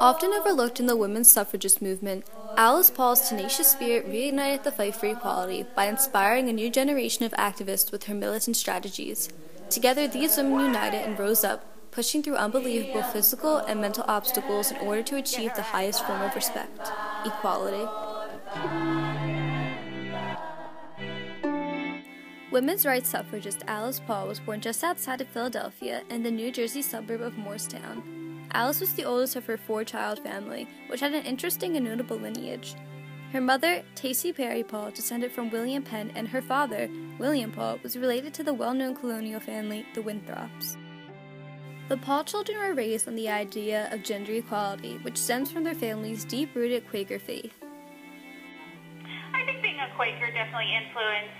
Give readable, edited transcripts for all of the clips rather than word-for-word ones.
Often overlooked in the women's suffragist movement, Alice Paul's tenacious spirit reignited the fight for equality by inspiring a new generation of activists with her militant strategies. Together, these women united and rose up, pushing through unbelievable physical and mental obstacles in order to achieve the highest form of respect: equality. Women's rights suffragist Alice Paul was born just outside of Philadelphia in the New Jersey suburb of Morristown. Alice was the oldest of her four-child family, which had an interesting and notable lineage. Her mother, Tacy Perry Paul, descended from William Penn, and her father, William Paul, was related to the well-known colonial family, the Winthrops. The Paul children were raised on the idea of gender equality, which stems from their family's deep-rooted Quaker faith. I think being a Quaker definitely influenced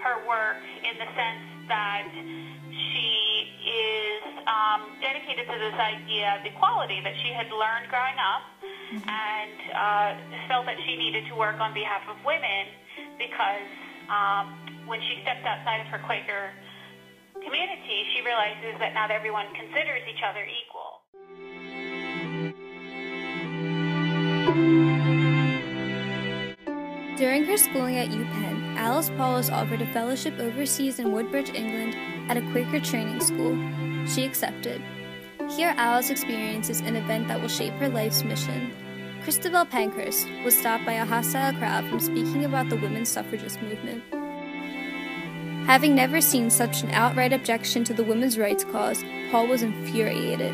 her work in the sense that she is dedicated to this idea of equality that she had learned growing up, and felt that she needed to work on behalf of women because when she stepped outside of her Quaker community, she realizes that not everyone considers each other equal. During her schooling at UPenn, Alice Paul was offered a fellowship overseas in Woodbridge, England, at a Quaker training school. She accepted. Here, Alice experiences an event that will shape her life's mission. Christabel Pankhurst was stopped by a hostile crowd from speaking about the women's suffragist movement. Having never seen such an outright objection to the women's rights cause, Paul was infuriated.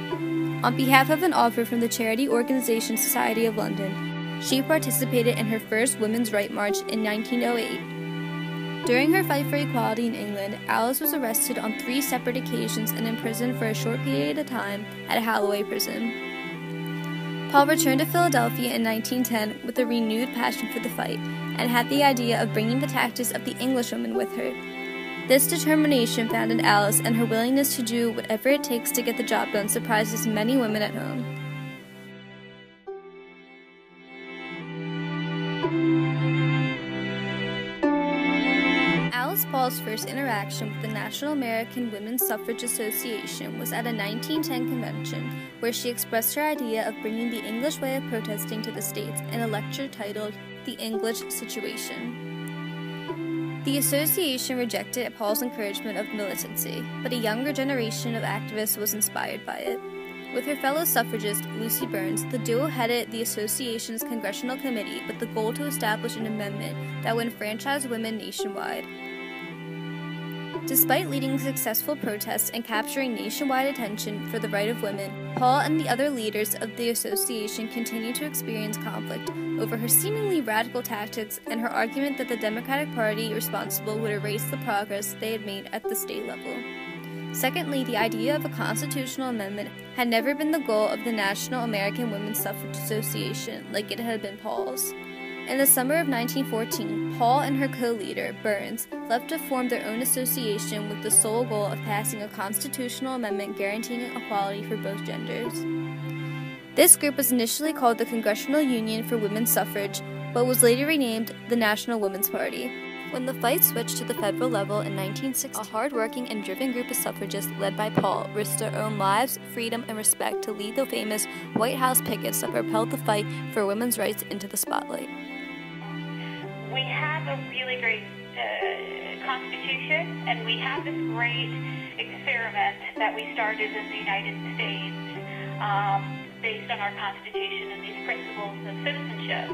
On behalf of an offer from the charity organization Society of London, she participated in her first Women's Rights March in 1908. During her fight for equality in England, Alice was arrested on 3 separate occasions and imprisoned for a short period of time at Holloway Prison. Paul returned to Philadelphia in 1910 with a renewed passion for the fight, and had the idea of bringing the tactics of the Englishwomen with her. This determination found in Alice, and her willingness to do whatever it takes to get the job done, surprises many women at home. Alice Paul's first interaction with the National American Women's Suffrage Association was at a 1910 convention, where she expressed her idea of bringing the English way of protesting to the States in a lecture titled "The English Situation." The association rejected Paul's encouragement of militancy, but a younger generation of activists was inspired by it. With her fellow suffragist, Lucy Burns, the duo headed the association's congressional committee with the goal to establish an amendment that would enfranchise women nationwide. Despite leading successful protests and capturing nationwide attention for the right of women, Paul and the other leaders of the association continued to experience conflict over her seemingly radical tactics and her argument that the Democratic Party responsible would erase the progress they had made at the state level. Secondly, the idea of a constitutional amendment had never been the goal of the National American Women's Suffrage Association like it had been Paul's. In the summer of 1914, Paul and her co-leader, Burns, left to form their own association with the sole goal of passing a constitutional amendment guaranteeing equality for both genders. This group was initially called the Congressional Union for Women's Suffrage, but was later renamed the National Women's Party. When the fight switched to the federal level in 1960, a hard-working and driven group of suffragists led by Paul risked their own lives, freedom, and respect to lead the famous White House pickets that propelled the fight for women's rights into the spotlight. We have a really great Constitution, and we have this great experiment that we started in the United States based on our Constitution and these principles of citizenship.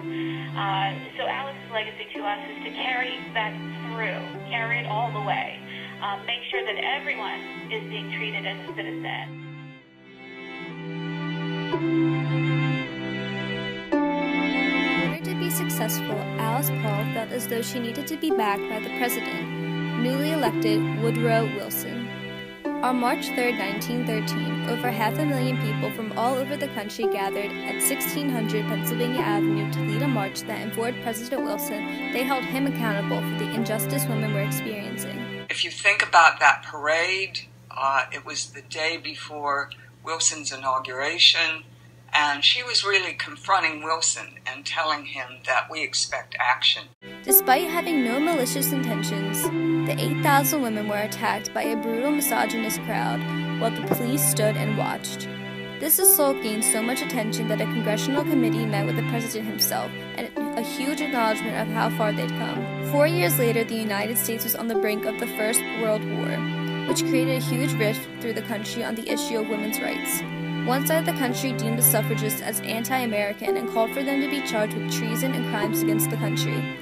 So Alice's legacy to us is to carry that through, carry it all the way, make sure that everyone is being treated as a citizen. Successful, Alice Paul felt as though she needed to be backed by the president, newly elected Woodrow Wilson. On March 3, 1913, over 500,000 people from all over the country gathered at 1600 Pennsylvania Avenue to lead a march that informed President Wilson they held him accountable for the injustice women were experiencing. If you think about that parade, it was the day before Wilson's inauguration, and she was really confronting Wilson and telling him that we expect action. Despite having no malicious intentions, the 8,000 women were attacked by a brutal misogynist crowd while the police stood and watched. This assault gained so much attention that a congressional committee met with the president himself, and a huge acknowledgement of how far they'd come. 4 years later, the United States was on the brink of the First World War, which created a huge rift through the country on the issue of women's rights. One side of the country deemed the suffragists as anti-American and called for them to be charged with treason and crimes against the country.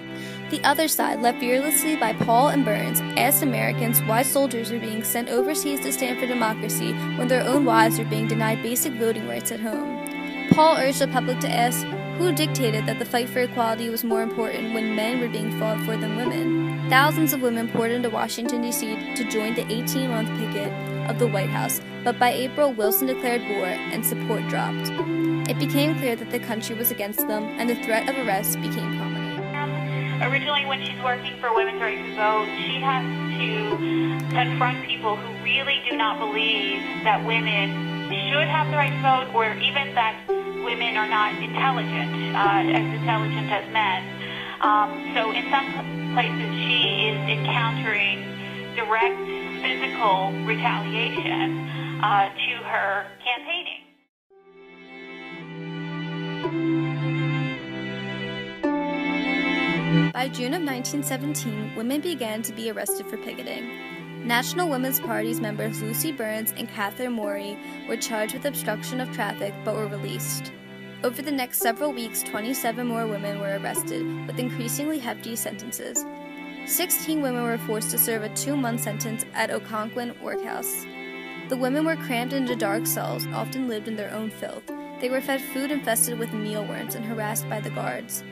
The other side, led fearlessly by Paul and Burns, asked Americans why soldiers were being sent overseas to stand for democracy when their own wives were being denied basic voting rights at home. Paul urged the public to ask who dictated that the fight for equality was more important when men were being fought for than women. Thousands of women poured into Washington, D.C. to join the 18-month picket of the White House, but by April, Wilson declared war and support dropped. It became clear that the country was against them, and the threat of arrest became prominent. Originally, when she's working for women's right to vote, she has to confront people who really do not believe that women should have the right to vote, or even that women are not intelligent as men. So in some places, she is encountering direct physical retaliation to her campaigning. By June of 1917, women began to be arrested for picketing. National Women's Party's members Lucy Burns and Catherine Morey were charged with obstruction of traffic but were released. Over the next several weeks, 27 more women were arrested, with increasingly hefty sentences. 16 women were forced to serve a 2-month sentence at Occoquan Workhouse. The women were crammed into dark cells, often lived in their own filth. They were fed food infested with mealworms and harassed by the guards.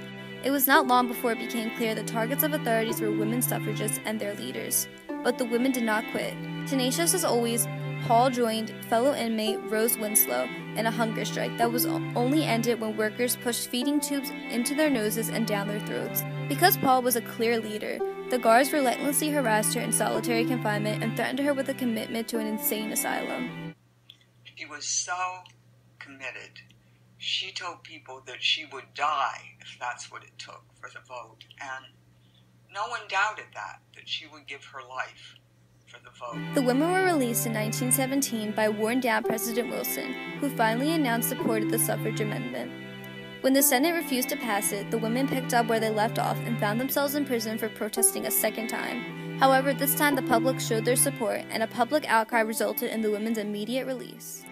It was not long before it became clear the targets of authorities were women suffragists and their leaders. But the women did not quit. Tenacious as always, Paul joined fellow inmate Rose Winslow in a hunger strike that was only ended when workers pushed feeding tubes into their noses and down their throats. Because Paul was a clear leader, the guards relentlessly harassed her in solitary confinement and threatened her with a commitment to an insane asylum. She was so committed. She told people that she would die if that's what it took for the vote, and no one doubted that she would give her life for the vote. The women were released in 1917 by worn-down President Wilson, who finally announced support of the suffrage amendment. When the Senate refused to pass it, the women picked up where they left off and found themselves in prison for protesting a second time. However, this time the public showed their support, and a public outcry resulted in the women's immediate release.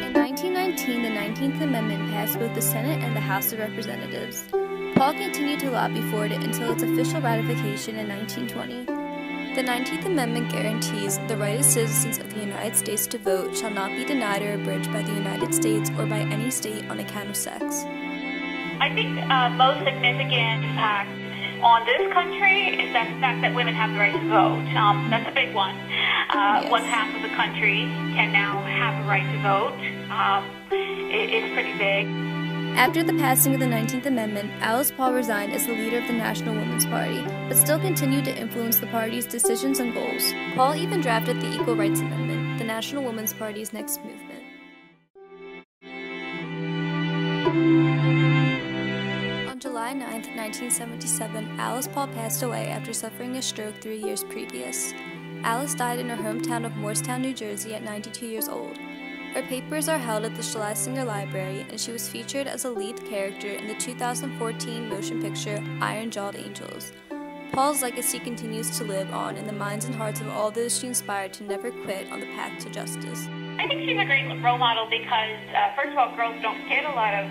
In 1919, the 19th Amendment passed both the Senate and the House of Representatives. Paul continued to lobby for it until its official ratification in 1920. The 19th Amendment guarantees the right of citizens of the United States to vote shall not be denied or abridged by the United States or by any state on account of sex. I think most significant impact on this country is that the fact that women have the right to vote. That's a big one. Yes. 1/2 of the country can now have the right to vote. It's pretty big. After the passing of the 19th Amendment, Alice Paul resigned as the leader of the National Women's Party, but still continued to influence the party's decisions and goals. Paul even drafted the Equal Rights Amendment, the National Women's Party's next movement. On July 9, 1977, Alice Paul passed away after suffering a stroke 3 years previous. Alice died in her hometown of Morristown, New Jersey at 92 years old. Her papers are held at the Schlesinger Library, and she was featured as a lead character in the 2014 motion picture Iron-Jawed Angels. Paul's legacy continues to live on in the minds and hearts of all those she inspired to never quit on the path to justice. I think she's a great role model because, first of all, girls don't get a lot of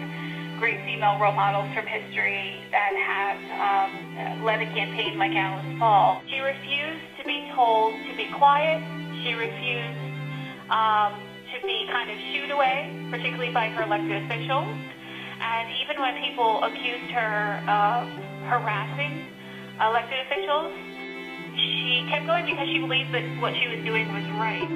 great female role models from history that have led a campaign like Alice Paul. She refused to be told to be quiet. She refused to be kind of shooed away, particularly by her elected officials. And even when people accused her of harassing elected officials, she kept going because she believed that what she was doing was right.